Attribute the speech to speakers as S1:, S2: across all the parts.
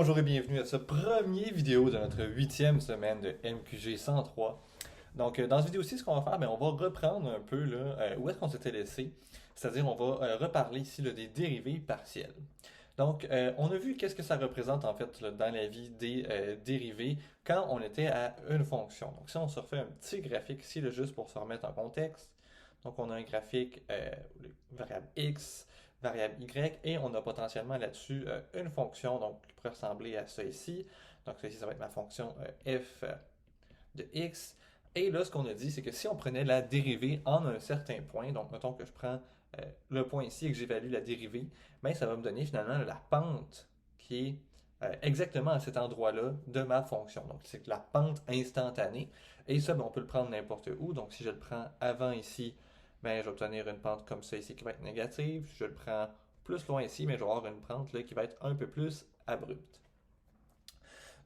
S1: Bonjour et bienvenue à ce premier vidéo de notre 8e semaine de MQG 103. Donc, dans cette vidéo-ci, ce qu'on va faire, on va reprendre un peu là, où est-ce qu'on s'était laissé. C'est-à-dire, on va reparler ici là, des dérivées partielles. Donc, on a vu qu'est-ce que ça représente en fait là, dans la vie des dérivées quand on était à une fonction. Donc, si on se refait un petit graphique ici, là, juste pour se remettre en contexte. Donc, on a un graphique variable x, variable y, et on a potentiellement là-dessus une fonction donc, qui pourrait ressembler à ça ici. Donc, ça ici, ça va être ma fonction f de x. Et là, ce qu'on a dit, c'est que si on prenait la dérivée en un certain point, donc mettons que je prends le point ici et que j'évalue la dérivée, ben, ça va me donner finalement la pente qui est exactement à cet endroit-là de ma fonction. Donc, c'est la pente instantanée. Et ça, ben, on peut le prendre n'importe où. Donc, si je le prends avant ici, ben, je vais obtenir une pente comme ça ici qui va être négative. Si je le prends plus loin ici, mais je vais avoir une pente là, qui va être un peu plus abrupte.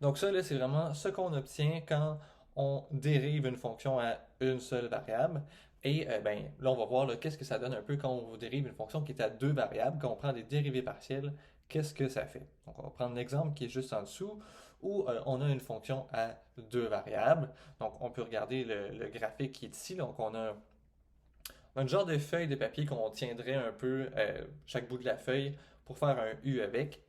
S1: Donc ça, là, c'est vraiment ce qu'on obtient quand on dérive une fonction à une seule variable. Et ben, là, on va voir qu'est-ce que ça donne un peu quand on dérive une fonction qui est à deux variables. Quand on prend des dérivées partielles, qu'est-ce que ça fait? Donc on va prendre l'exemple qui est juste en dessous, où on a une fonction à deux variables. Donc on peut regarder le graphique qui est ici. Donc on a un genre de feuille de papier qu'on tiendrait un peu chaque bout de la feuille pour faire un U avec.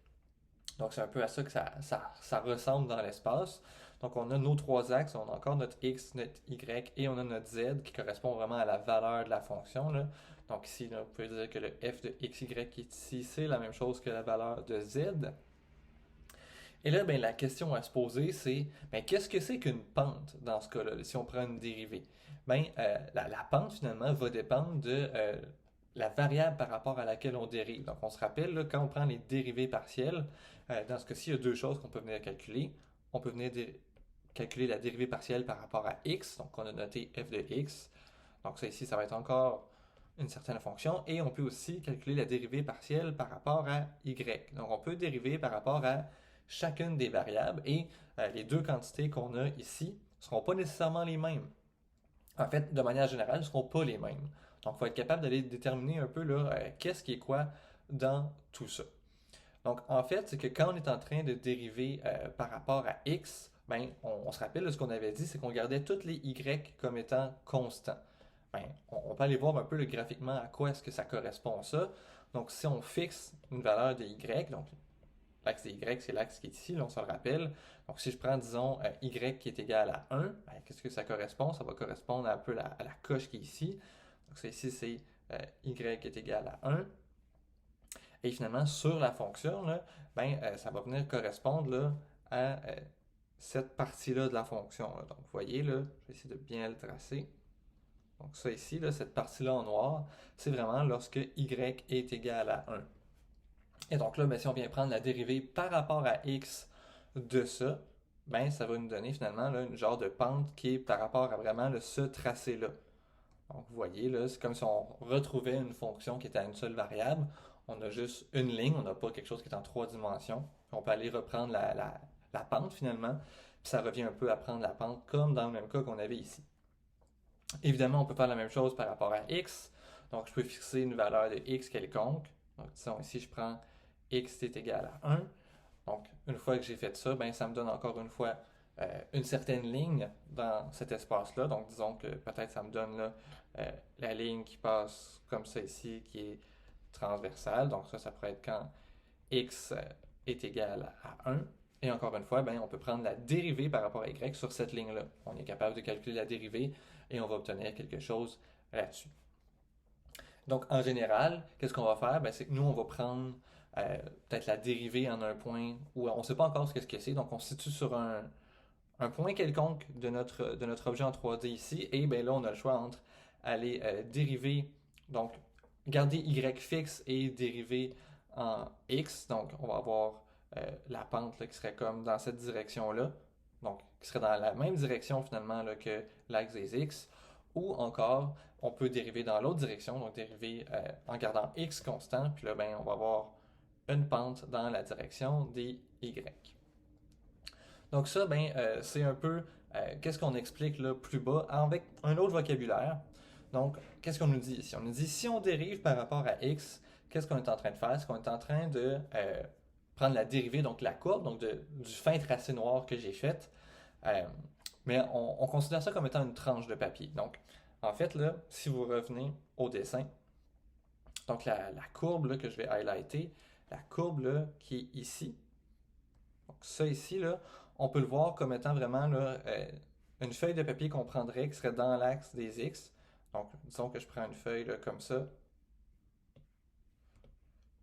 S1: Donc, c'est un peu à ça que ça ressemble dans l'espace. Donc, on a nos trois axes, on a encore notre x, notre y et on a notre z qui correspond vraiment à la valeur de la fonction, là. Donc, ici, là, vous pouvez dire que le f de xy qui est ici, c'est la même chose que la valeur de z. Et là, ben, la question à se poser, c'est ben, qu'est-ce que c'est qu'une pente dans ce cas-là, si on prend une dérivée? Ben, la pente, finalement, va dépendre de la variable par rapport à laquelle on dérive. Donc, on se rappelle, là, quand on prend les dérivées partielles, dans ce cas-ci, il y a deux choses qu'on peut venir calculer. On peut venir calculer la dérivée partielle par rapport à x, donc on a noté f de x. Donc, ça ici, ça va être encore une certaine fonction. Et on peut aussi calculer la dérivée partielle par rapport à y. Donc, on peut dériver par rapport à chacune des variables et les deux quantités qu'on a ici ne seront pas nécessairement les mêmes. En fait, de manière générale, ne seront pas les mêmes. Donc, il faut être capable d'aller déterminer un peu là, qu'est-ce qui est quoi dans tout ça. Donc, en fait, c'est que quand on est en train de dériver par rapport à x, ben, on se rappelle ce qu'on avait dit, c'est qu'on gardait toutes les y comme étant constants. Ben, on peut aller voir un peu graphiquement à quoi est-ce que ça correspond ça. Donc, si on fixe une valeur de y, donc l'axe de y, c'est l'axe qui est ici, là, on se le rappelle. Donc, si je prends, disons, y qui est égal à 1, ben, qu'est-ce que ça correspond? Ça va correspondre un peu à la coche qui est ici. Donc, ça ici, c'est y est égal à 1. Et finalement, sur la fonction, là, ben, ça va venir correspondre là, à cette partie-là de la fonction. Là. Donc, vous voyez, là, je vais essayer de bien le tracer. Donc, ça ici, là, cette partie-là en noir, c'est vraiment lorsque y est égal à 1. Et donc là, ben, si on vient prendre la dérivée par rapport à x de ça, ben, ça va nous donner finalement là, une genre de pente qui est par rapport à vraiment là, ce tracé-là. Donc vous voyez, là, c'est comme si on retrouvait une fonction qui était à une seule variable. On a juste une ligne, on n'a pas quelque chose qui est en trois dimensions. On peut aller reprendre la pente finalement, puis ça revient un peu à prendre la pente comme dans le même cas qu'on avait ici. Évidemment, on peut faire la même chose par rapport à x. Donc je peux fixer une valeur de x quelconque. Donc disons ici, je prends x est égal à 1. Donc, une fois que j'ai fait ça, ben, ça me donne encore une fois une certaine ligne dans cet espace-là. Donc, disons que peut-être ça me donne là, la ligne qui passe comme ça ici, qui est transversale. Donc, ça pourrait être quand x est égal à 1. Et encore une fois, ben, on peut prendre la dérivée par rapport à y sur cette ligne-là. On est capable de calculer la dérivée et on va obtenir quelque chose là-dessus. Donc, en général, qu'est-ce qu'on va faire? Ben, c'est que nous, on va prendre peut-être la dérivée en un point où on ne sait pas encore ce que c'est. Donc, on se situe sur un point quelconque de notre objet en 3D ici. Et bien là, on a le choix entre aller dériver, donc garder y fixe et dériver en x. Donc, on va avoir la pente là, qui serait comme dans cette direction-là. Donc, qui serait dans la même direction finalement là, que l'axe des x. Ou encore, on peut dériver dans l'autre direction, donc dériver en gardant x constant. Puis là, ben, on va avoir une pente dans la direction des y. Donc ça, ben, c'est un peu qu'est-ce qu'on explique là plus bas avec un autre vocabulaire. Donc, qu'est-ce qu'on nous dit ici? On nous dit si on dérive par rapport à x, qu'est-ce qu'on est en train de faire? C'est qu'on est en train de prendre la dérivée, donc la courbe, donc du fin tracé noir que j'ai fait. Euh, mais on considère ça comme étant une tranche de papier. Donc, en fait, là, si vous revenez au dessin, donc la courbe là, que je vais highlighter, la courbe là, qui est ici, donc ça ici, là, on peut le voir comme étant vraiment là, une feuille de papier qu'on prendrait qui serait dans l'axe des X. Donc, disons que je prends une feuille là, comme ça.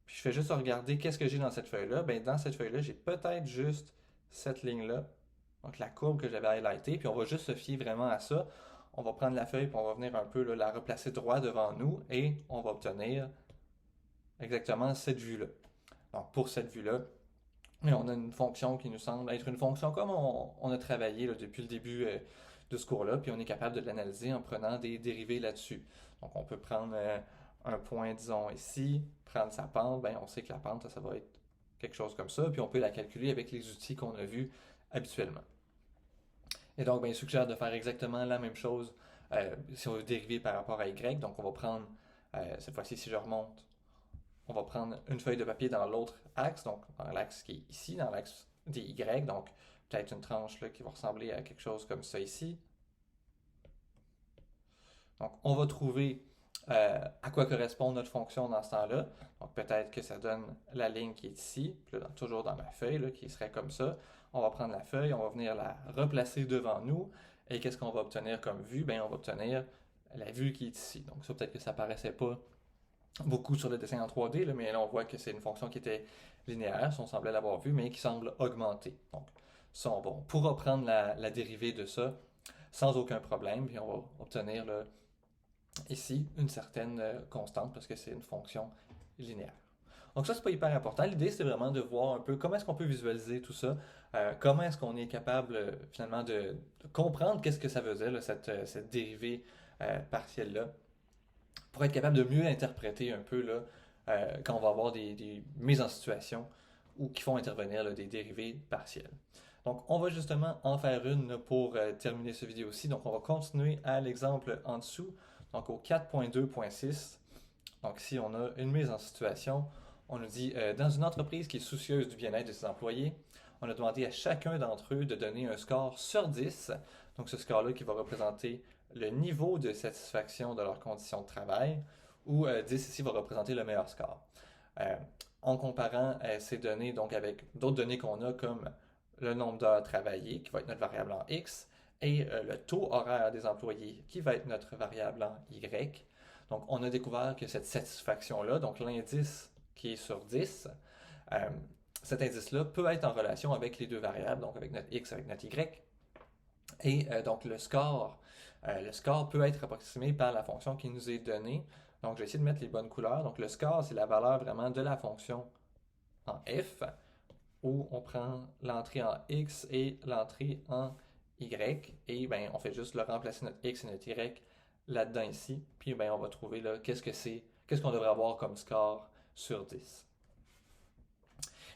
S1: Puis je fais juste regarder qu'est-ce que j'ai dans cette feuille-là. Ben, dans cette feuille-là, j'ai peut-être juste cette ligne-là. Donc la courbe que j'avais highlightée. Puis on va juste se fier vraiment à ça. On va prendre la feuille puis on va venir un peu là, la replacer droit devant nous et on va obtenir exactement cette vue-là. Donc pour cette vue-là, on a une fonction qui nous semble être une fonction comme on a travaillé là, depuis le début de ce cours-là, puis on est capable de l'analyser en prenant des dérivés là-dessus. Donc on peut prendre un point, disons ici, prendre sa pente, ben on sait que la pente, ça va être quelque chose comme ça, puis on peut la calculer avec les outils qu'on a vus habituellement. Et donc, ben, il suggère de faire exactement la même chose si on veut dériver par rapport à y. Donc on va prendre, cette fois-ci, si je remonte, on va prendre une feuille de papier dans l'autre axe, donc dans l'axe qui est ici, dans l'axe des Y, donc peut-être une tranche là, qui va ressembler à quelque chose comme ça ici. Donc on va trouver à quoi correspond notre fonction dans ce temps-là. Donc peut-être que ça donne la ligne qui est ici, puis là, toujours dans ma feuille, là, qui serait comme ça. On va prendre la feuille, on va venir la replacer devant nous, et qu'est-ce qu'on va obtenir comme vue? Bien, on va obtenir la vue qui est ici. Donc ça, peut-être que ça paraissait pas beaucoup sur le dessin en 3D, là, mais là on voit que c'est une fonction qui était linéaire, si on semblait l'avoir vu, mais qui semble augmenter. Donc ça, on pourra prendre la dérivée de ça sans aucun problème, puis on va obtenir là, ici une certaine constante parce que c'est une fonction linéaire. Donc ça, c'est pas hyper important. L'idée, c'est vraiment de voir un peu comment est-ce qu'on peut visualiser tout ça, comment est-ce qu'on est capable finalement de comprendre qu'est-ce que ça veut dire, là, cette dérivée partielle-là, pour être capable de mieux interpréter un peu là, quand on va avoir des mises en situation ou qui font intervenir là, des dérivées partielles. Donc, on va justement en faire une pour terminer cette vidéo-ci. Donc, on va continuer à l'exemple en dessous, donc au 4.2.6. Donc, ici, on a une mise en situation. On nous dit, dans une entreprise qui est soucieuse du bien-être de ses employés, on a demandé à chacun d'entre eux de donner un score sur 10. Donc, ce score-là qui va représenter le niveau de satisfaction de leurs conditions de travail, où 10 ici va représenter le meilleur score. En comparant ces données donc avec d'autres données qu'on a comme le nombre d'heures travaillées, qui va être notre variable en X, et le taux horaire des employés, qui va être notre variable en Y. Donc, on a découvert que cette satisfaction-là, donc l'indice qui est sur 10, cet indice-là peut être en relation avec les deux variables, donc avec notre X, avec notre Y. Et donc, le score peut être approximé par la fonction qui nous est donnée. Donc, je vais essayer de mettre les bonnes couleurs. Donc, le score, c'est la valeur vraiment de la fonction en f, où on prend l'entrée en x et l'entrée en y. Et ben, on fait juste le remplacer notre x et notre y là-dedans ici. Puis ben, on va trouver là, qu'est-ce qu'on devrait avoir comme score sur 10.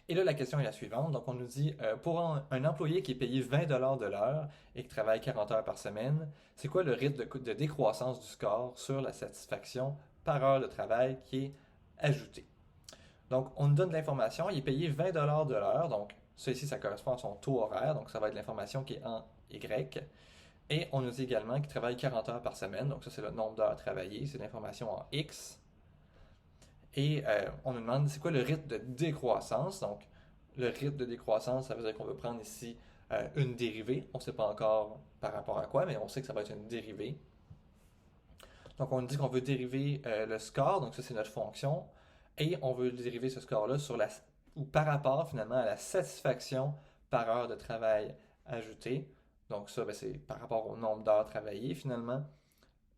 S1: Et là, la question est la suivante. Donc, on nous dit, pour un employé qui est payé 20$ de l'heure et qui travaille 40 heures par semaine, c'est quoi le rythme de décroissance du score sur la satisfaction par heure de travail qui est ajouté? Donc, on nous donne de l'information. Il est payé 20$ de l'heure. Donc, ça ici, ça correspond à son taux horaire. Donc, ça va être l'information qui est en Y. Et on nous dit également qu'il travaille 40 heures par semaine. Donc, ça, c'est le nombre d'heures travaillées. C'est l'information en X. Et on nous demande c'est quoi le rythme de décroissance. Donc, le rythme de décroissance, ça veut dire qu'on veut prendre ici une dérivée. On ne sait pas encore par rapport à quoi, mais on sait que ça va être une dérivée. Donc, on nous dit qu'on veut dériver le score. Donc, ça, c'est notre fonction. Et on veut dériver ce score-là ou par rapport finalement à la satisfaction par heure de travail ajoutée. Donc, ça, ben, c'est par rapport au nombre d'heures travaillées finalement.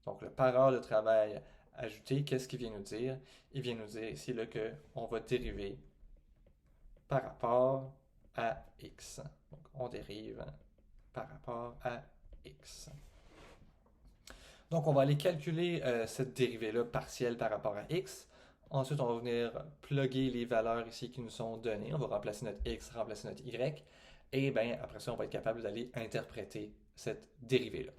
S1: Donc, le par heure de travail ajouté, qu'est-ce qu'il vient nous dire? Il vient nous dire ici qu'on va dériver par rapport à x. Donc, on dérive par rapport à x. Donc, on va aller calculer cette dérivée-là partielle par rapport à x. Ensuite, on va venir plugger les valeurs ici qui nous sont données. On va remplacer notre x, remplacer notre y. Et bien, après ça, on va être capable d'aller interpréter cette dérivée-là.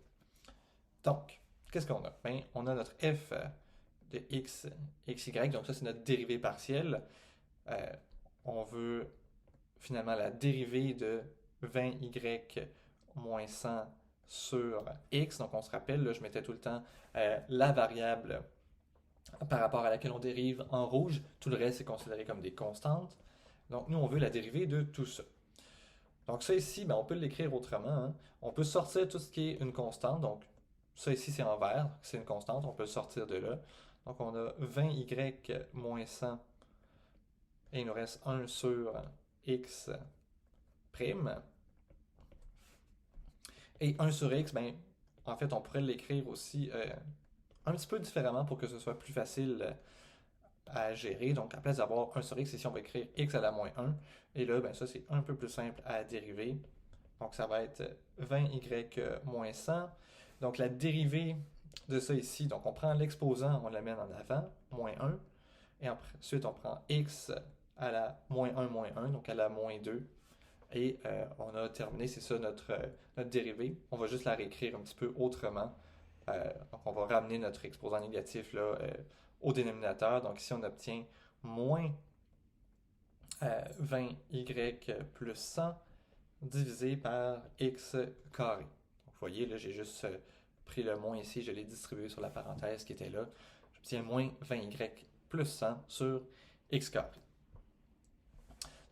S1: Donc, qu'est-ce qu'on a? Bien, on a notre f de x, xy. Donc, ça, c'est notre dérivée partielle. On veut finalement la dérivée de 20y moins 100 sur x. Donc on se rappelle, là, je mettais tout le temps la variable par rapport à laquelle on dérive en rouge. Tout le reste est considéré comme des constantes. Donc nous, on veut la dérivée de tout ça. Donc ça ici, ben, on peut l'écrire autrement, hein. On peut sortir tout ce qui est une constante. Donc ça ici, c'est en vert, c'est une constante. On peut le sortir de là. Donc on a 20y moins 100 et il nous reste 1 sur x prime. Et 1 sur x, ben, en fait, on pourrait l'écrire aussi un petit peu différemment pour que ce soit plus facile à gérer. Donc, à place d'avoir 1 sur x, ici, on va écrire x à la moins 1. Et là, ben, ça, c'est un peu plus simple à dériver. Donc, ça va être 20y moins 100. Donc, la dérivée de ça ici, donc on prend l'exposant, on l'amène en avant, moins 1. Et ensuite, on prend x à la moins 1, donc à la moins 2. Et on a terminé, c'est ça notre dérivée. On va juste la réécrire un petit peu autrement. Donc on va ramener notre exposant négatif là, au dénominateur. Donc ici on obtient moins 20y plus 100 divisé par x carré. Donc vous voyez, là j'ai juste pris le moins ici, je l'ai distribué sur la parenthèse qui était là. J'obtiens moins 20y plus 100 sur x carré.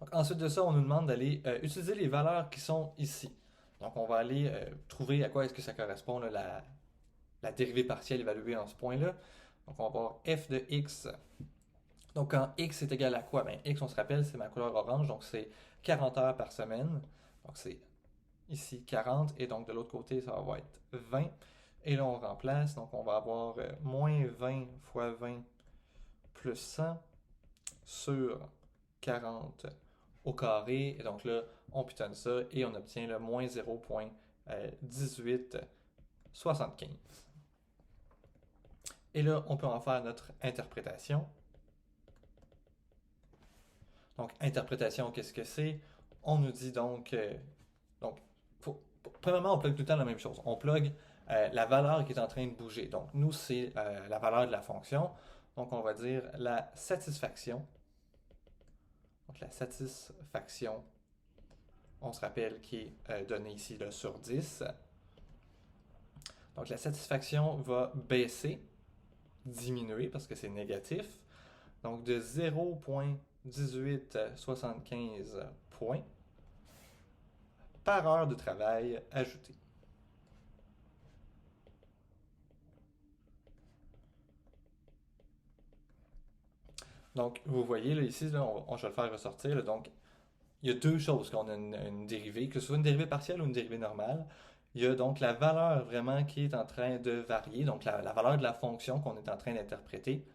S1: Donc, ensuite de ça, on nous demande d'aller utiliser les valeurs qui sont ici. Donc, on va aller trouver à quoi est-ce que ça correspond, là, la dérivée partielle évaluée en ce point-là. Donc, on va voir f de x. Donc, quand x est égal à quoi? Bien, x, on se rappelle, c'est ma couleur orange, donc c'est 40 heures par semaine. Donc, c'est ici 40, et donc de l'autre côté, ça va être 20. Et là, on remplace, donc on va avoir moins 20 fois 20 plus 100 sur 40 au carré. Et donc là, on pitonne ça et on obtient le moins 0.1875. Et là, on peut en faire notre interprétation. Donc, interprétation, qu'est-ce que c'est? On nous dit donc, premièrement, on plug tout le temps la même chose. On plug la valeur qui est en train de bouger. Donc, nous, c'est la valeur de la fonction. Donc, on va dire la satisfaction. Donc, la satisfaction, on se rappelle, qui est donnée ici là, sur 10. Donc, la satisfaction va baisser, diminuer parce que c'est négatif. Donc, de 0.1875 points par heure de travail ajoutée. Donc, vous voyez, là, ici, là, je vais le faire ressortir. Là, donc, il y a deux choses quand on a une dérivée, que ce soit une dérivée partielle ou une dérivée normale. Il y a donc la valeur vraiment qui est en train de varier, donc la valeur de la fonction qu'on est en train d'interpréter.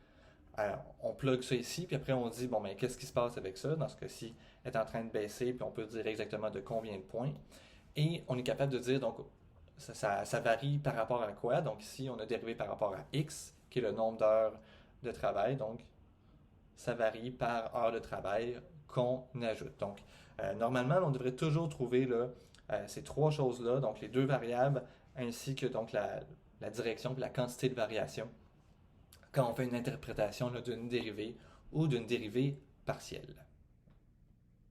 S1: On plug ça ici, puis après on dit, bon, ben, qu'est-ce qui se passe avec ça? Dans ce cas-ci, elle est en train de baisser, puis on peut dire exactement de combien de points. Et on est capable de dire, donc, ça varie par rapport à quoi? Donc ici, on a dérivé par rapport à x, qui est le nombre d'heures de travail. Donc, ça varie par heure de travail qu'on ajoute. Donc, normalement, on devrait toujours trouver là, ces trois choses-là, donc les deux variables, ainsi que donc la direction et la quantité de variation, quand on fait une interprétation d'une dérivée ou d'une dérivée partielle.